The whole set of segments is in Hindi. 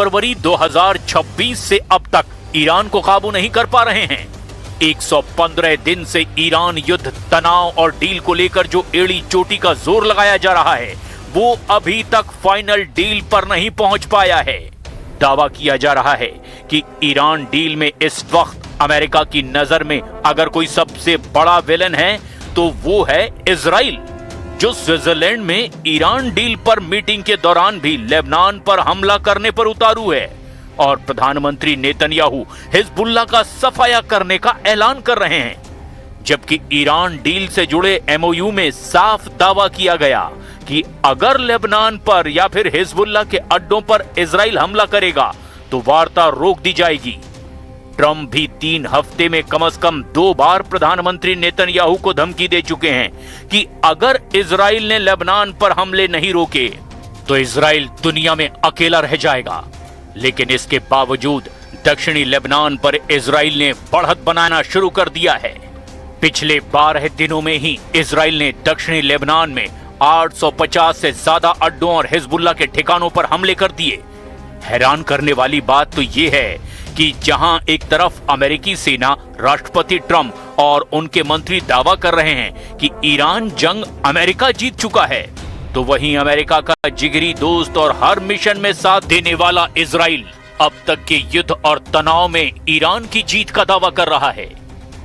फरवरी 2026 से अब तक ईरान को काबू नहीं कर पा रहे हैं। 115 दिन से ईरान युद्ध, तनाव और डील को लेकर जो एड़ी चोटी का जोर लगाया जा रहा है, वो अभी तक फाइनल डील पर नहीं पहुंच पाया है। दावा किया जा रहा है कि ईरान डील में इस वक्त अमेरिका की नजर में अगर कोई सबसे बड़ा विलन है तो वो है इजराइल, जो स्विट्जरलैंड में ईरान डील पर मीटिंग के दौरान भी लेबनान पर हमला करने पर उतारू है और प्रधानमंत्री नेतन्याहू हिजबुल्लाह का सफाया करने का ऐलान कर रहे हैं। जबकि ईरान डील से जुड़े एमओयू में साफ दावा किया गया कि अगर लेबनान पर या फिर हिजबुल्लाह के अड्डों पर इजराइल हमला करेगा तो वार्ता रोक दी जाएगी। ट्रंप भी 3 हफ्ते में कम से कम 2 बार प्रधानमंत्री नेतन्याहू को धमकी दे चुके हैं कि अगर इजराइल ने लेबनान पर हमले नहीं रोके तो इजराइल दुनिया में अकेला रह जाएगा। लेकिन इसके बावजूद दक्षिणी लेबनान पर इजराइल ने बढ़त बनाना शुरू कर दिया है। पिछले 12 दिनों में ही इजराइल ने दक्षिणी लेबनान में 850 से ज्यादा अड्डों और हिजबुल्लाह के ठिकानों पर हमले कर दिए। हैरान करने वाली बात तो ये है कि जहां एक तरफ अमेरिकी सेना, राष्ट्रपति ट्रंप और उनके मंत्री दावा कर रहे हैं कि ईरान जंग अमेरिका जीत चुका है, तो वहीं अमेरिका का जिगरी दोस्त और हर मिशन में साथ देने वाला इजराइल अब तक के युद्ध और तनाव में ईरान की जीत का दावा कर रहा है।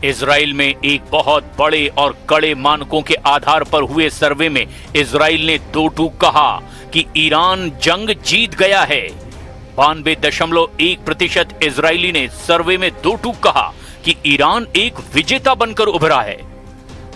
इजराइल में एक बहुत बड़े और कड़े मानकों के आधार पर हुए सर्वे में इजराइल ने 2 टूक कहा कि ईरान जंग जीत गया है। 92.1% इजरायली ने सर्वे में 2 टूक कहा कि ईरान एक विजेता बनकर उभरा है।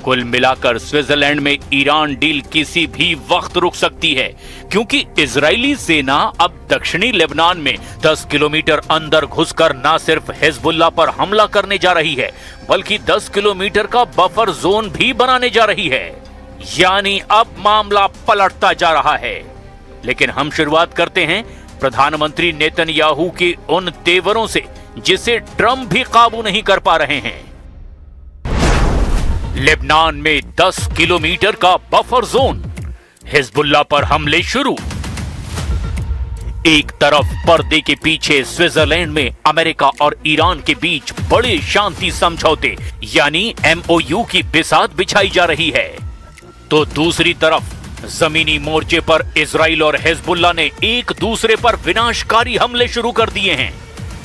कुल मिलाकर स्विट्जरलैंड में ईरान डील किसी भी वक्त रुक सकती है, क्योंकि इजरायली सेना अब दक्षिणी लेबनान में 10 किलोमीटर अंदर घुसकर न सिर्फ हिजबुल्लाह पर हमला करने जा रही है, बल्कि 10 किलोमीटर का बफर जोन भी बनाने जा रही है। यानी अब मामला पलटता जा रहा है। लेकिन हम शुरुआत करते हैं प्रधानमंत्री नेतन्याहू के उन तेवरों से जिसे ट्रंप भी काबू नहीं कर पा रहे हैं। लेबनान में 10 किलोमीटर का बफर जोन, हिजबुल्लाह पर हमले शुरू। एक तरफ पर्दे के पीछे स्विट्जरलैंड में अमेरिका और ईरान के बीच बड़े शांति समझौते यानी एमओयू की बिसात बिछाई जा रही है, तो दूसरी तरफ जमीनी मोर्चे पर इजराइल और हिजबुल्लाह ने एक दूसरे पर विनाशकारी हमले शुरू कर दिए हैं।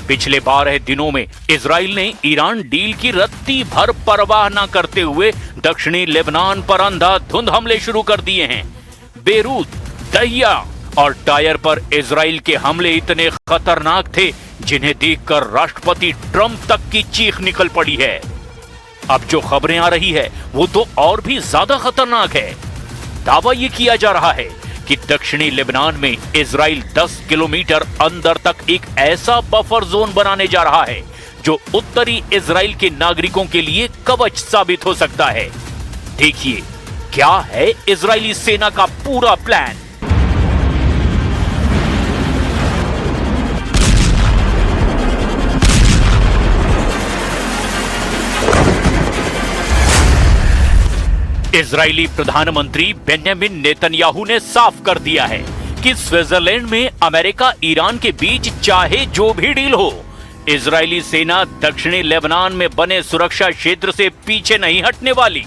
पिछले 12 दिनों में इजराइल ने ईरान डील की रत्ती भर परवाह न करते हुए दक्षिणी लेबनान पर अंधाधुंध हमले शुरू कर दिए हैं। बेरूत, दहिया और टायर पर इजराइल के हमले इतने खतरनाक थे जिन्हें देखकर राष्ट्रपति ट्रंप तक की चीख निकल पड़ी है। अब जो खबरें आ रही है वो तो और भी ज्यादा खतरनाक है। दावा ये किया जा रहा है कि दक्षिणी लेबनान में इजराइल 10 किलोमीटर अंदर तक एक ऐसा बफर जोन बनाने जा रहा है जो उत्तरी इजराइल के नागरिकों के लिए कवच साबित हो सकता है। देखिए क्या है इजरायली सेना का पूरा प्लान। इजरायली प्रधानमंत्री बेंजामिन नेतन्याहू ने साफ कर दिया है कि स्विट्जरलैंड में अमेरिका ईरान के बीच चाहे जो भी डील हो, इजरायली सेना दक्षिणी लेबनान में बने सुरक्षा क्षेत्र से पीछे नहीं हटने वाली।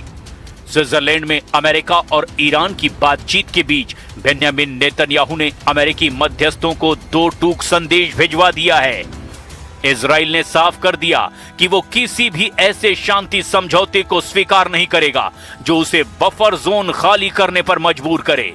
स्विट्जरलैंड में अमेरिका और ईरान की बातचीत के बीच बेंजामिन नेतन्याहू ने अमेरिकी मध्यस्थों को 2 टूक संदेश भिजवा दिया है। इजराइल ने साफ कर दिया कि वो किसी भी ऐसे शांति समझौते को स्वीकार नहीं करेगा जो उसे बफर जोन खाली करने पर मजबूर करे।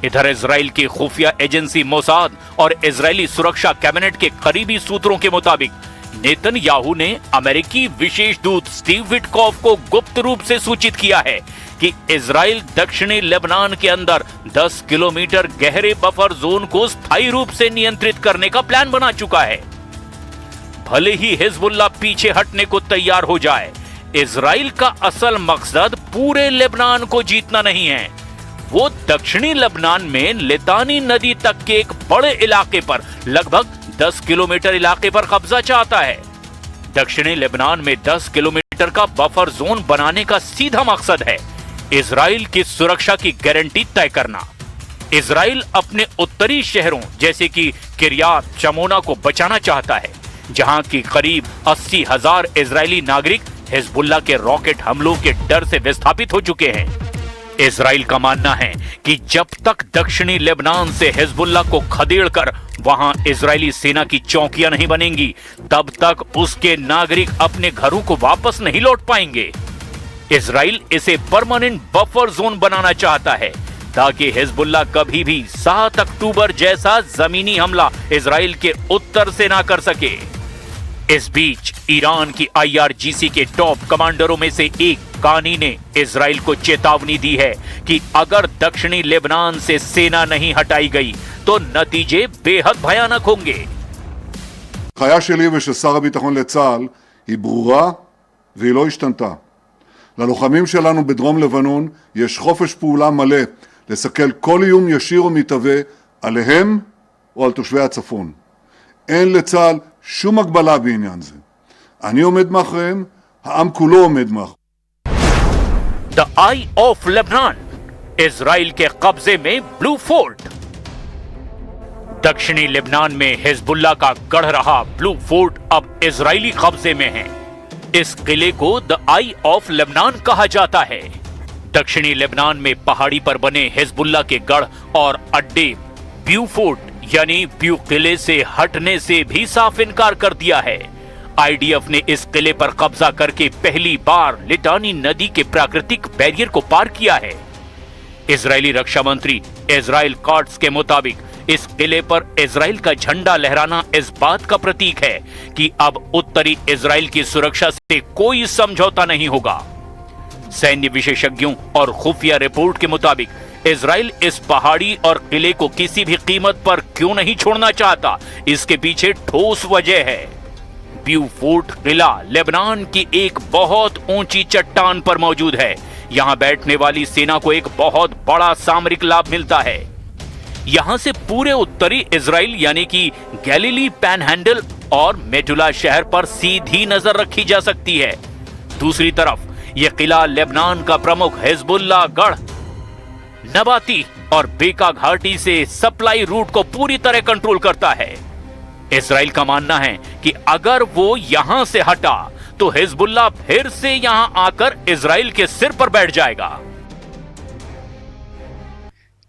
इधर इजराइल की खुफिया एजेंसी मोसाद और इजरायली सुरक्षा कैबिनेट के करीबी सूत्रों के मुताबिक नेतन्याहू ने अमेरिकी विशेष दूत स्टीव विटकॉफ को गुप्त रूप से सूचित किया है कि इजराइल दक्षिणी लेबनान के अंदर 10 किलोमीटर गहरे बफर जोन को स्थायी रूप से नियंत्रित करने का प्लान बना चुका है। भले ही हिजबुल्लाह पीछे हटने को तैयार हो जाए, इजराइल का असल मकसद पूरे लेबनान को जीतना नहीं है। वो दक्षिणी लेबनान में लितानी नदी तक के एक बड़े इलाके पर, लगभग 10 किलोमीटर इलाके पर कब्जा चाहता है। दक्षिणी लेबनान में 10 किलोमीटर का बफर जोन बनाने का सीधा मकसद है इजराइल की सुरक्षा की गारंटी तय करना। इजराइल अपने उत्तरी शहरों जैसे कि किर्यात शमोना को बचाना चाहता है, जहां की करीब 80,000 इजरायली नागरिक हिजबुल्लाह के रॉकेट हमलों के डर से विस्थापित हो चुके हैं। इजराइल का मानना है कि जब तक दक्षिणी लेबनान से हिजबुल्लाह को खदेड़कर वहां इजरायली सेना की चौकियां नहीं बनेंगी, तब तक उसके नागरिक अपने घरों को वापस नहीं लौट पाएंगे। इजराइल इसे परमानेंट बफर जोन बनाना चाहता है ताकि हिजबुल्लाह कभी भी 7 अक्टूबर जैसा जमीनी हमला इजराइल के उत्तर से ना कर सके। इस बीच ईरान की IRGC के टॉप कमांडरों में से एक कानी ने इजराइल को चेतावनी दी है कि अगर दक्षिणी लेबनान से सेना नहीं हटाई गई तो नतीजे बेहद भयानक होंगे। ההנחיה שלי ושל שר הביטחון לצה"ל היא ברורה והיא לא השתנתה. ללוחמים שלנו בדרום לבנון יש חופש פעולה מלא לסכל כל איום ישיר או מתהווה עליהם או על תושבי הצפון. אין לצה"ל שום הגבלה בעניין זה. אני עומד מאחוריהם, העם כולו עומד מאחוריהם. The Eye of Lebanon, Israel के कब्जे में ब्लू फोर्ट। दक्षिणी लेबनान में हिजबुल्लाह का गढ़ रहा ब्लू फोर्ट अब इजरायली कब्जे में है। इस किले को द आई ऑफ लेबनान कहा जाता है। दक्षिणी लेबनान में पहाड़ी पर बने हिजबुल्लाह के गढ़ और अड्डे ब्यू फोर्ट यानी ब्यू किले से हटने से भी साफ इनकार कर दिया है। IDF ने इस किले पर कब्जा करके पहली बार लिटानी नदी के प्राकृतिक बैरियर को पार किया है। इजरायली रक्षा मंत्री इजराइल कॉट्स के मुताबिक इस किले पर इजराइल का झंडा लहराना इस बात का प्रतीक है कि अब उत्तरी इजराइल की सुरक्षा से कोई समझौता नहीं होगा। सैन्य विशेषज्ञों और खुफिया रिपोर्ट के मुताबिक इजराइल इस पहाड़ी और किले को किसी भी कीमत पर क्यों नहीं छोड़ना चाहता, इसके पीछे ठोस वजह है। ब्यू फोर्ट किला लेबनान की एक बहुत ऊंची चट्टान पर मौजूद है। यहां बैठने वाली सेना को एक बहुत बड़ा सामरिक लाभ मिलता है। यहां से पूरे उत्तरी इजराइल यानी कि गैलीली पैनहैंडल और मेटुला शहर पर सीधी नजर रखी जा सकती है। दूसरी तरफ यह किला लेबनान का प्रमुख हिजबुल्लाह गढ़ नबाती और बेका घाटी से सप्लाई रूट को पूरी तरह कंट्रोल करता है। इजराइल का मानना है कि अगर वो यहां से हटा तो हिजबुल्लाह फिर से यहां आकर इजराइल के सिर पर बैठ जाएगा।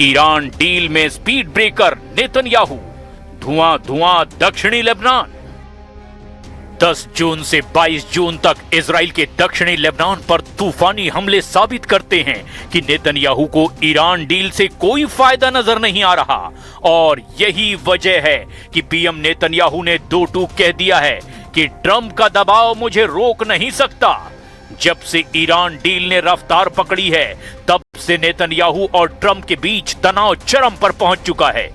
ईरान डील में स्पीड ब्रेकर नेतन्याहू, धुआं धुआं दक्षिणी लेबनान। 10 जून से 22 जून तक इजराइल के दक्षिणी लेबनान पर तूफानी हमले साबित करते हैं कि नेतन्याहू को ईरान डील से कोई फायदा नजर नहीं आ रहा। और यही वजह है कि पीएम नेतन्याहू ने 2 टूक कह दिया है कि ट्रंप का दबाव मुझे रोक नहीं सकता। जब से ईरान डील ने रफ्तार पकड़ी है, तब से नेतन्याहू और ट्रंप के बीच तनाव चरम पर पहुंच चुका है।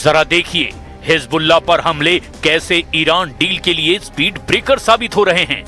जरा देखिए हिजबुल्लाह पर हमले कैसे ईरान डील के लिए स्पीड ब्रेकर साबित हो रहे हैं।